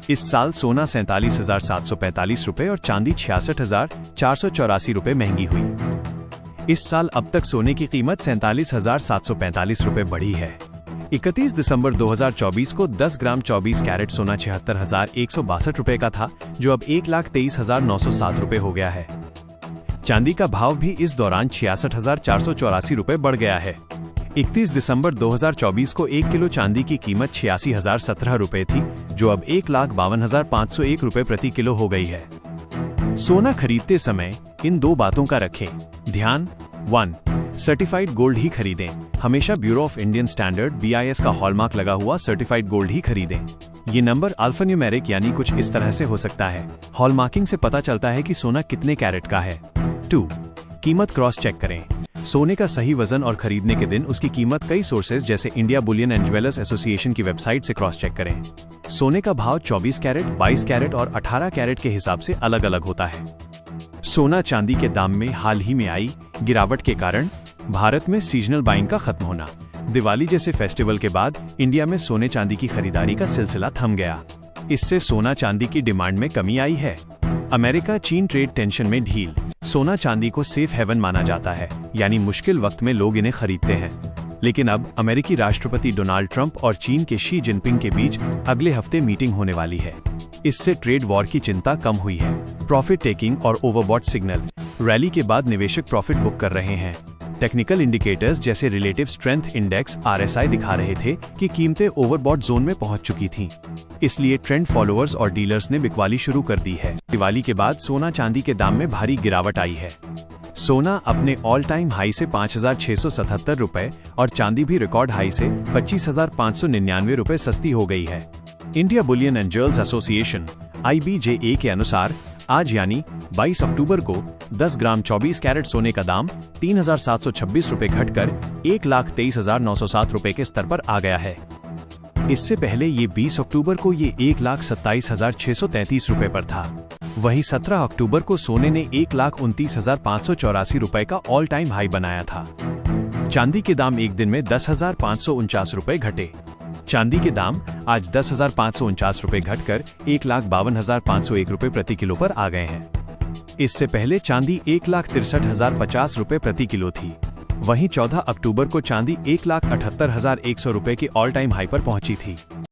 इस साल सोना 47,745 रुपए और चांदी 66,484 रुपए महंगी हुई। इस साल अब तक सोने की कीमत 47,745 रुपए बढ़ी है। 31 दिसंबर 2024 को 10 ग्राम 24 कैरेट सोना 76,162 रुपए का था, जो अब 1,23,907 रुपए हो गया है। चांदी का भाव भी इस दौरान 66,484 रुपए बढ़ गया है। 31 दिसंबर 2024 को 1 किलो चांदी की कीमत 86,017 रुपए थी, जो अब 1,52,501 रुपए प्रति किलो हो गई है। सोना खरीदते समय इन दो बातों का रखें ध्यान। 1. सर्टिफाइड गोल्ड ही खरीदें। हमेशा bureau of Indian standard (BIS) का हॉलमार्क लगा हुआ सर्टिफाइड गोल्ड ही खरीदें। ये नंबर अल्फान्यूमेरिक यानी कुछ इस तरह से हो सकता है। हॉलमार्किंग से पता चलता है कि सोना कितने कैरेट का है। 2. कीमत क्रॉस चेक करें। सोने का सही वजन और खरीदने के दिन उसकी कीमत कई सोर्सेज जैसे India Boolean and jewellers association की वेबसाइट से क्रॉस चेक करें। सोने का भाव 24 कैरेट, 22 कैरेट और 18 कैरेट के हिसाब से अलग अलग होता है। सोना चांदी के दाम में हाल ही में आई गिरावट के कारण भारत में सीजनल बाइंग का खत्म होना। दिवाली जैसे फेस्टिवल के बाद इंडिया में सोने चांदी की खरीदारी का सिलसिला थम गया। इससे सोना चांदी की डिमांड में कमी आई है। अमेरिका चीन ट्रेड टेंशन में ढील। सोना चांदी को सेफ हेवन माना जाता है, यानी मुश्किल वक्त में लोग इन्हें खरीदते हैं। लेकिन अब अमेरिकी राष्ट्रपति डोनाल्ड ट्रंप और चीन के शी जिनपिंग के बीच अगले हफ्ते मीटिंग होने वाली है। इससे ट्रेड वॉर की चिंता कम हुई है। प्रॉफिट टेकिंग और ओवरबॉट सिग्नल। रैली के बाद निवेशक प्रॉफिट बुक कर रहे हैं। टेक्निकल इंडिकेटर्स जैसे रिलेटिव स्ट्रेंथ इंडेक्स (RSI) दिखा रहे थे कि कीमतें ओवरबॉट जोन में पहुंच चुकी थीं। इसलिए ट्रेंड फॉलोअर्स और डीलर्स ने बिकवाली शुरू कर दी है। दिवाली के बाद सोना चांदी के दाम में भारी गिरावट आई है। सोना अपने ऑल टाइम हाई से 5,677 रुपए और चांदी भी रिकॉर्ड हाई से 25,599 रुपए सस्ती हो गई है। India Boolean and jewellers association (IBJA) के अनुसार आज यानी 22 अक्टूबर को 10 ग्राम 24 कैरेट सोने का दाम 3,726 रुपए घटकर 1,23,907 रुपए के स्तर पर आ गया है। इससे पहले ये 20 अक्टूबर को ये 1,27,633 रुपए पर था। वहीं 17 अक्टूबर को सोने ने 1,29,584 रुपए का ऑल टाइम हाई बनाया था। चांदी के दाम एक दिन में 10,549 रुपए घटे। चांदी के दाम आज 10,549 रुपए घटकर 1,52,501 रुपए प्रति किलो पर आ गए हैं। इससे पहले चांदी 1,63,050 रुपए प्रति किलो थी। वहीं 14 अक्टूबर को चांदी 1,78,100 रुपए के ऑल टाइम हाई पर पहुंची थी।